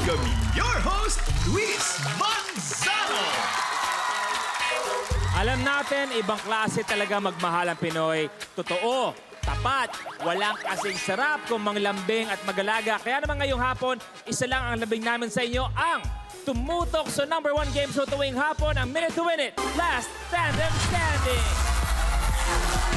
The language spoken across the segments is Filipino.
Welcome your host, Luis Manzano! Alam natin, ibang klase talaga magmahal ang Pinoy. Totoo, tapat, walang kasing sarap kung manglambing at magalaga. Kaya naman ngayong hapon, isa lang ang lambing namin sa inyo, ang tumutok sa #1 game show tuwing hapon, ang Minute to Win It, Last Tandem Standing.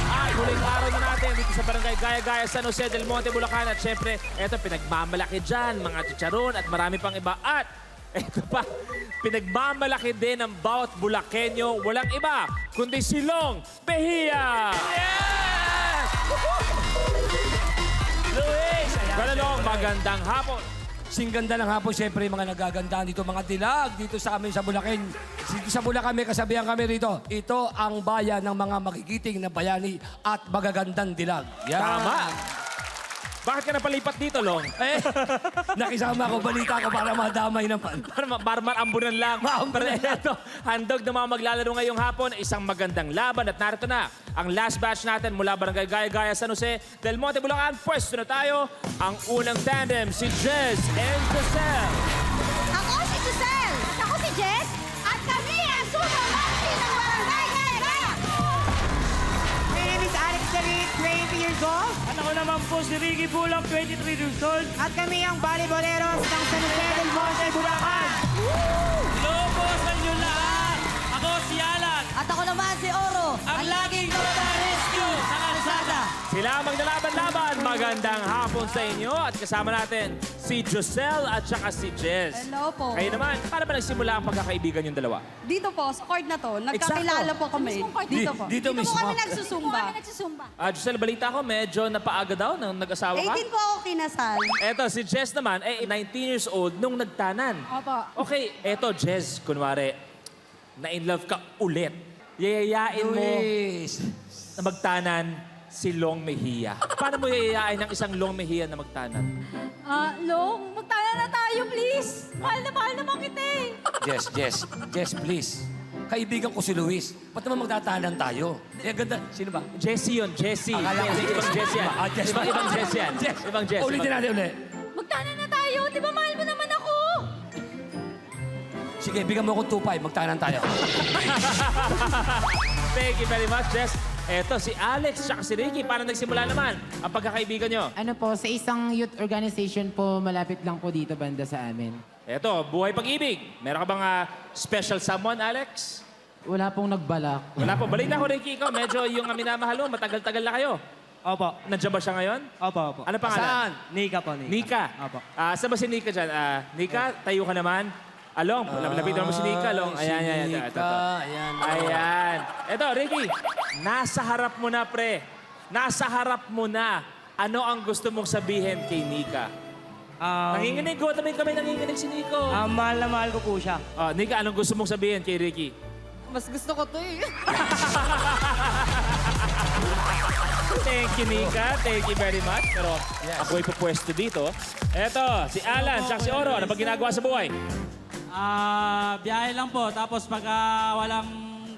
At huling araw na natin dito sa Barangay Gaya-Gaya, San Jose del Monte, Bulacan. At syempre, eto, pinagmamalaki dyan, mga chicharon at marami pang iba. At eto pa, pinagmamalaki din ng bawat Bulakenyo. Walang iba, kundi si Long Mejia! Yes! Luis! Well, Long, magandang hapon. Singganda ng hapon, siyempre, mga nagagandaan dito, mga dilag dito sa amin sa Bulacan. Dito sa Bulacan, may kasabihan kami rito. Ito ang bayan ng mga magigiting na bayani at magagandang dilag. Yan. Tama. Bakit ka napalipat dito, Long? Eh, nakisama ko, balita ko para madamay naman. Barmar ambunan lang. Pero ito, handog ng mga maglalaro ngayong hapon, isang magandang laban. At narito na, ang last batch natin mula Barangay Gaya-Gaya, San Jose del Monte, Bulacan. Pwesto na tayo. Ang unang tandem, si Jez and Giselle. Ako si Giselle. At ako si Jess. At kami ang Super Maxi ng Barangay Gaya-Gaya. My name is Alex David, 20 years old. At ako naman po si Ricky Bulang, 23 years old. At kami ang Volleyballeros ng San Jose del Monte, Bulacan. Hello po sa inyo lahat! Ako si Alan, At ako naman si Oro. ang laging rescue sa kalsada. Sila ang maglalaban-laban. Magandang hapon sa inyo. At kasama natin si Giselle at saka si Jez. Hello po. Kayo naman, paano ba nagsimula ang pagkakaibigan yung dalawa? Dito po, sa court na to, nagkakilala po kami. Dito po. Dito po mismo. kami nagsusumba. Nagsusumba. Giselle, balita ko, medyo napaaga daw nang nag-asawa ka? 18 po ako kinasal. Eto, si Jess naman, 19 years old nung nagtanan. Opo. Okay, eto, Jess, kunwari, na-in-love ka ulit. Yayayain mo Luis. na magtanan si Long Mejia. Paano mo yayayain ng isang Long Mejia na magtanan? Long, magtala na tayo, please. Mahal na naman kita eh. Jess, please. Kaibigan ko si Luis. Ba't naman magtatahanan tayo? Eh, ganda. Sino ba? Jessie yun, Jessie. Akala ko Jessie, ibang Jessie yan. Jess. Ibang Jessie yan. Ibang Jessie. Ulitin natin ulit. Magtala na tayo. Di ba mahal mo naman ako? Sige, bigyan mo akong 2-5. Magtahanan tayo. Thank you very much, Jess. Eto, si Alex at si Ricky. Paano nagsimula naman ang pagkakaibigan nyo? Ano po, sa isang youth organization po, malapit lang po dito banda sa amin. Eto, Buhay Pag-ibig. Meron ka bang special someone, Alex? Wala pong nagbalak. Wala po. Balita ko, Ricky, ikaw, medyo yung minamahal mo, matagal-tagal na kayo. Opo, Nandiyan ba siya ngayon? opo. Ano pangalan? Saan? Nika po, Nika. Nika. Opo. Saan ba si Nika dyan? Nika, tayo ka naman. Along, lapitan mo si Nika, Along. Ayan, ayan, ayan. Ito, ito. Ayan. Ayan. Ito, Ricky, nasa harap mo na, pre. Nasa harap mo na. Ano ang gusto mong sabihin kay Nika? Nanginginig ko. Tabi kami nanginginig si Nico. Mahal na mahal ko po siya. Nika, anong gusto mong sabihin kay Ricky? Mas gusto ko to eh. Thank you, Nika. Thank you very much. Pero ako'y pupwesto dito. Eto, si Alan, tsaka si Oro. Ano ba ginagawa sa buhay? Biyahe lang po. Tapos pagka walang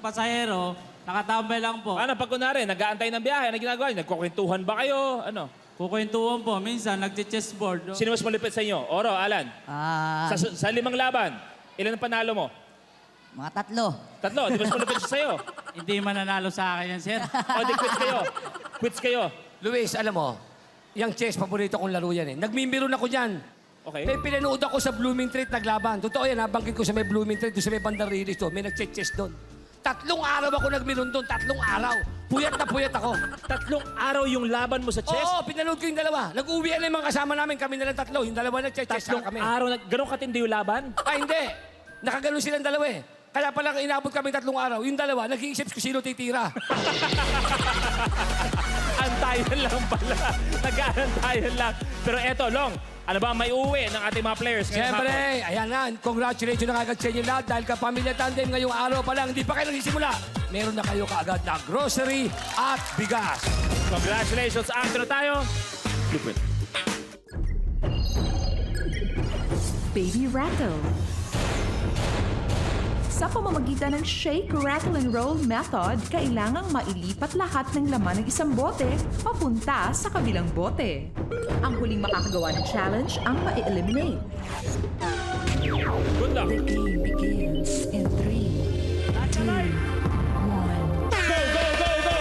pasahero, nakatambay lang po. Ano, pag kunwari, nag-aantay ng biyahe, ano ginagawa niyo? Nagkukwentuhan ba kayo? Ano? Kukwentuhan po. Minsan, nagche-chessboard. Sino mas malupit sa inyo? Oro, Alan? Sa 5 laban, ilan ang panalo mo? Mga tatlo. 3, di mas malupit siya sa'yo. Hindi mananalo sa akin yan, sir. O, di quits kayo. Quits kayo. Luis, alam mo, yung chess, paborito kong laro yan eh. Nagmimiron ako dyan. Okay. May pinanood ako sa Blooming Treat naglaban. Totoo yan, nabangkit ko sa may Blooming Treat, doon sa may bandang release doon. May nag-chess doon. 3 araw ako nagmiron doon, 3 araw. Puyat na puyat ako. 3 araw yung laban mo sa chess? Oo, pinanood ko yung dalawa. Nag-uwi na yung mga kasama namin, kami na lang 3. Yung dalawa nag-chess 3 kami. araw, ganun katindi yung laban? Hindi. Nakaganon silang dalawa eh. Kaya pala inabot kami 3 araw. Yung dalawa, nag-iisip ko sino titira. Antayan lang pala. Nag-aantayan lang. Pero eto, Long, ano ba ang may uwi ng ating mga players ngayong Siyempre, hapon? ayan na. Congratulations na kagad sa inyo lahat dahil kapamilya tandem ngayong araw pa lang. Hindi pa kayo nagsisimula. Meron na kayo kaagad na grocery at bigas. Congratulations. After na tayo. Blueprint. Baby Rattle. Sa pamamagitan ng shake, rattle, and roll method, kailangang mailipat lahat ng laman ng isang bote papunta sa kabilang bote. Ang huling makakagawa ng challenge ang ma-eliminate. Good luck. The game begins in 3, 2, 1. Go, go, go, go!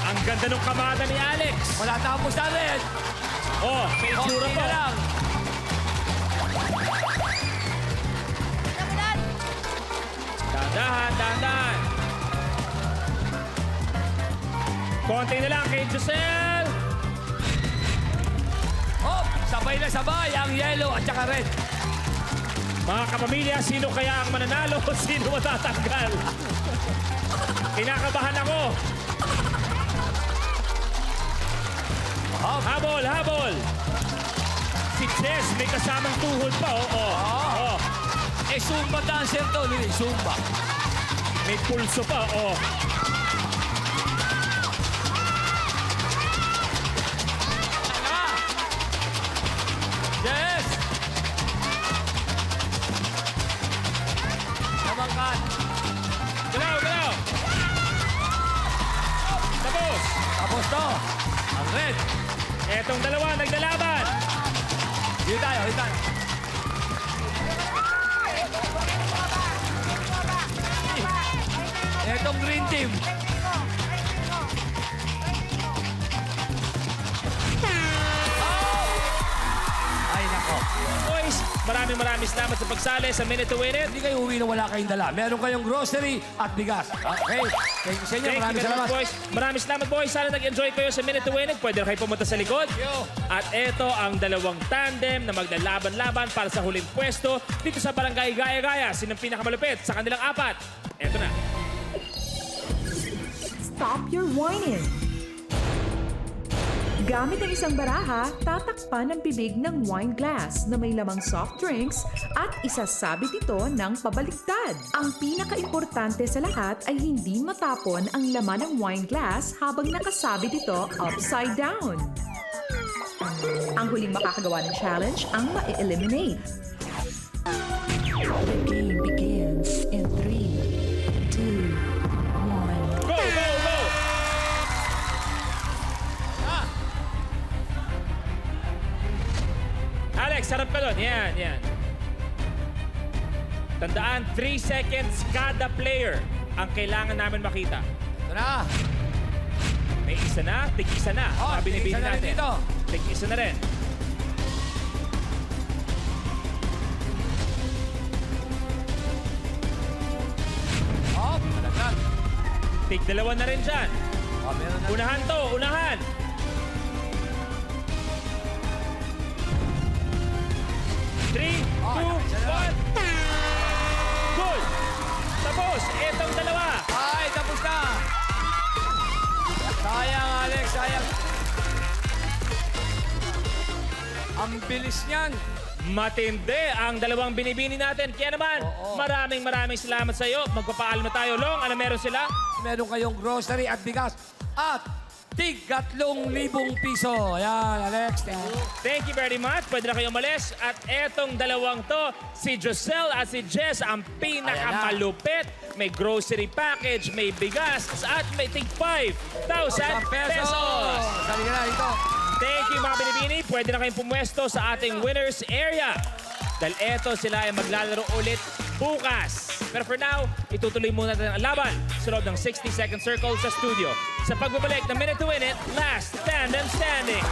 Ang ganda ng kamada ni Alex. Wala tapos na rin. Oh, may itsura Konti pa. na lang. Dahan, dahan. Konti na lang kay Giselle. Oh, sabay na sabay ang yellow at saka red. Mga kapamilya, sino kaya ang mananalo? Sino matatanggal? Kinakabahan ako. Habol, habol. Si Jess may kasamang tuhod pa. Oh. Eh, Zumba dancer to, Lili. Zumba. May pulso pa. Oh. Yes! Namangkat. Galaw, galaw. Tapos. Tapos to. Ang red. Etong dalawa, naglalaban. Dito tayo, dito tayo. Etong green team. Ay, nako. Boys, maraming salamat sa pagsali sa Minute to Win It. Hindi kayo uwi na wala kayong dala. Meron kayong grocery at bigas. Okay? Thank you sa inyo. Thank you Maraming very salamat. much, boys. Maraming salamat, boys. Sana nag-enjoy kayo sa Minute to Win It. Pwede na kayo pumunta sa likod. At eto ang dalawang tandem na maglalaban-laban para sa huling pwesto dito sa Barangay Gaya-Gaya. Sinong pinakamalupit sa kanilang apat? Eto na. Stop your whining. Gamit ang isang baraha, tatakpan ang bibig ng wine glass na may lamang soft drinks at isasabit ito ng pabaligtad. Ang pinaka-importante sa lahat ay hindi matapon ang laman ng wine glass habang nakasabit ito upside down. Ang huling makakagawa ng challenge ang ma-eliminate. The game begins in 3, 2, 1. Go, go, go! Alex, sarap ka doon. Yan. Tandaan, 3 seconds kada player ang kailangan namin makita. Ito na. May isa na, tig-isa na. Oh, Sabi ni tig-isa Billy na rin natin. dito. Tig-isa na rin. Oh, malaglag. Tig-dalawa na rin dyan. Oh, meron na. Unahan to, unahan. Three, Oh, two, isa na. one. Good. Tapos, etong dalawa. Ay, tapos na. Sayang, Alex, sayang. Ang bilis niyan. Matindi ang dalawang binibini natin. Kaya naman, maraming salamat sa iyo. Magpapaalam na tayo. Long, ano meron sila? Meron kayong grocery at bigas at tig 3,000 piso. Ayan, Alex. Thank you. Thank you very much. Pwede na kayo umalis. At etong dalawang to, si Giselle at si Jess, ang pinakamalupit. May grocery package, may bigas, at may tig 5,000 pesos. Dali ka na dito. Thank you mga binibini. Pwede na kayong pumwesto sa ating winners area. Dahil eto sila ay maglalaro ulit bukas. Pero for now, itutuloy muna natin ang laban sa loob ng 60-second circle sa studio. Sa pagbabalik ng Minute to Win It, last tandem standing.